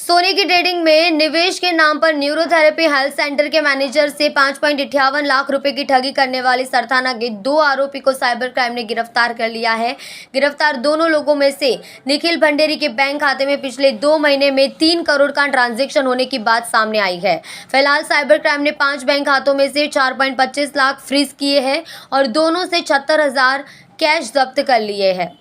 सोने की ट्रेडिंग में निवेश के नाम पर न्यूरोथेरेपी हेल्थ सेंटर के मैनेजर से 5.58 लाख रुपए की ठगी करने वाली सरथाना के 2 आरोपी को साइबर क्राइम ने गिरफ्तार कर लिया है। गिरफ्तार दोनों लोगों में से निखिल भंडेरी के बैंक खाते में पिछले 2 महीने में 3 करोड़ का ट्रांजैक्शन होने की बात सामने आई है। फिलहाल साइबर क्राइम ने 5 बैंक खातों में से 4.25 लाख फ्रीज किए हैं और दोनों से 76,000 कैश जब्त कर लिए हैं।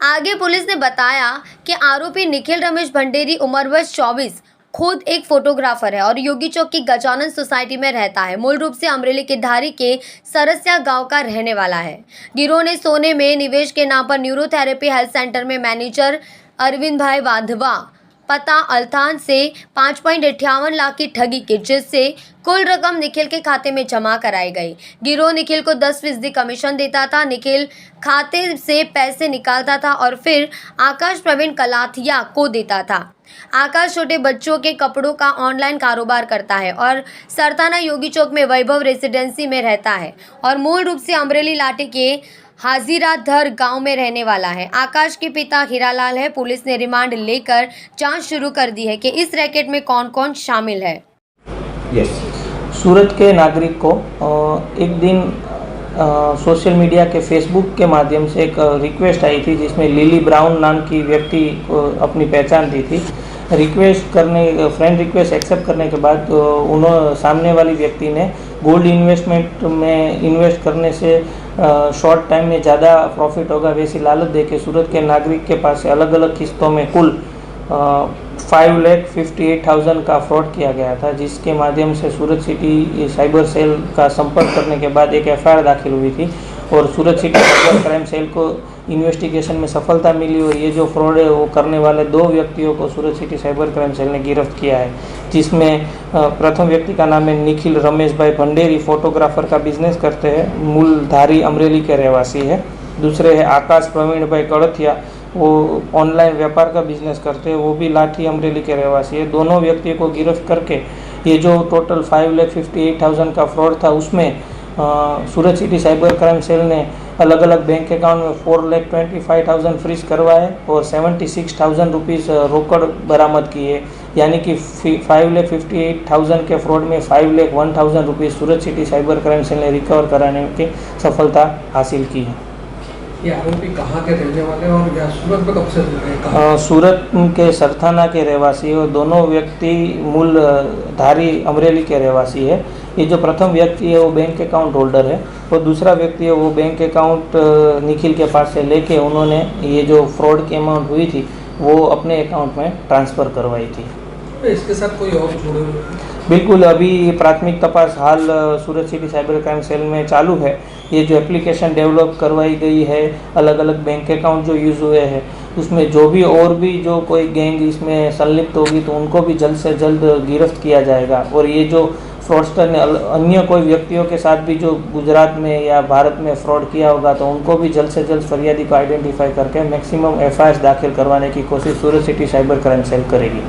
आगे पुलिस ने बताया कि आरोपी निखिल रमेश भंडेरी उम्र वर्ष 24 खुद एक फोटोग्राफर है और योगी चौक की गजानन सोसाइटी में रहता है। मूल रूप से अमरेली के धारी के सरसिया गांव का रहने वाला है। गिरोह ने सोने में निवेश के नाम पर न्यूरोथेरेपी हेल्थ सेंटर में मैनेजर अरविंद भाई वाधवा पता अल्थान से 5.58 लाख की ठगी की, जिससे कुल रकम निखिल के खाते में जमा कराई गई। गिरोह निखिल को 10% कमीशन देता था। निखिल खाते से पैसे निकालता था और फिर आकाश प्रवीण कलाथिया को देता था। आकाश छोटे बच्चों के कपड़ों का ऑनलाइन कारोबार करता है और सरथाना योगी चौक में वैभव रेसिडेंसी में रहता है और मूल रूप से अमरेली लाटे के हाजीराधर गांव में रहने वाला है। आकाश के पिता हीरालाल है। पुलिस ने रिमांड लेकर जांच शुरू कर दी है कि इस रैकेट में कौन कौन शामिल है। सूरत के नागरिक को एक दिन सोशल मीडिया के फेसबुक के माध्यम से एक रिक्वेस्ट आई थी, जिसमें लिली ब्राउन नाम की व्यक्ति को अपनी पहचान दी थी। फ्रेंड रिक्वेस्ट एक्सेप्ट करने के बाद उन्होंने सामने वाली व्यक्ति ने गोल्ड इन्वेस्टमेंट में इन्वेस्ट करने से शॉर्ट टाइम में ज़्यादा प्रॉफिट होगा वैसी लालच देके सूरत के नागरिक के पास से अलग अलग किस्तों में कुल 5,58,000 का फ्रॉड किया गया था, जिसके माध्यम से सूरत सिटी साइबर सेल का संपर्क करने के बाद एक एफआईआर दाखिल हुई थी और सूरत सिटी साइबर क्राइम सेल को इन्वेस्टिगेशन में सफलता मिली और ये जो फ्रॉड है वो करने वाले 2 व्यक्तियों को सूरत सिटी साइबर क्राइम सेल ने गिरफ्त किया है, जिसमें प्रथम व्यक्ति का नाम है निखिल रमेश भाई भंडेरी, फोटोग्राफर का बिजनेस करते हैं, मूल धारी अमरेली के रहवासी है। दूसरे है आकाश प्रवीण भाई कड़थिया, वो ऑनलाइन व्यापार का बिजनेस करते हैं, वो भी लाठी अमरेली के रहवासी है। दोनों व्यक्तियों को गिरफ्त करके ये जो टोटल 5,58,000 का फ्रॉड था उसमें सूरत सिटी साइबर क्राइम सेल ने अलग अलग बैंक अकाउंट में 4,25,000 फ्रीज करवाए और 76,000 रुपीज़ रोकड़ बरामद किए, यानी कि 5,58,000 के फ्रॉड में 5,01,000 रुपीज़ सूरत सिटी साइबर क्राइम सेल ने रिकवर कराने की सफलता हासिल की है। ये आरोपी कहाँ के रहने वाले और या सूरत में कब से रह रहे हैं? सूरत के सरथाना के रहवासी और दोनों व्यक्ति मूल धारी अमरेली के रहवासी है। ये जो प्रथम व्यक्ति है वो बैंक अकाउंट होल्डर है और दूसरा व्यक्ति है वो बैंक अकाउंट निखिल के पास से लेके उन्होंने ये जो फ्रॉड की अमाउंट हुई थी वो अपने अकाउंट में ट्रांसफ़र करवाई थी। तो इसके साथ कोई और जुड़े हुए? बिल्कुल, अभी प्राथमिक तपास हाल सूरत सिटी साइबर क्राइम सेल में चालू है। ये जो एप्लीकेशन डेवलप करवाई गई है, अलग अलग बैंक अकाउंट जो यूज़ हुए हैं, उसमें जो भी और भी जो कोई गैंग इसमें संलिप्त होगी तो उनको भी जल्द से जल्द गिरफ्त किया जाएगा। और ये जो फ्रॉडस्टर ने अन्य कोई व्यक्तियों के साथ भी जो गुजरात में या भारत में फ्रॉड किया होगा तो उनको भी जल्द से जल्द फरियादी को आइडेंटिफाई करके मैक्सिमम एफआईआर दाखिल करवाने की कोशिश सूरत सिटी साइबर क्राइम सेल करेगी।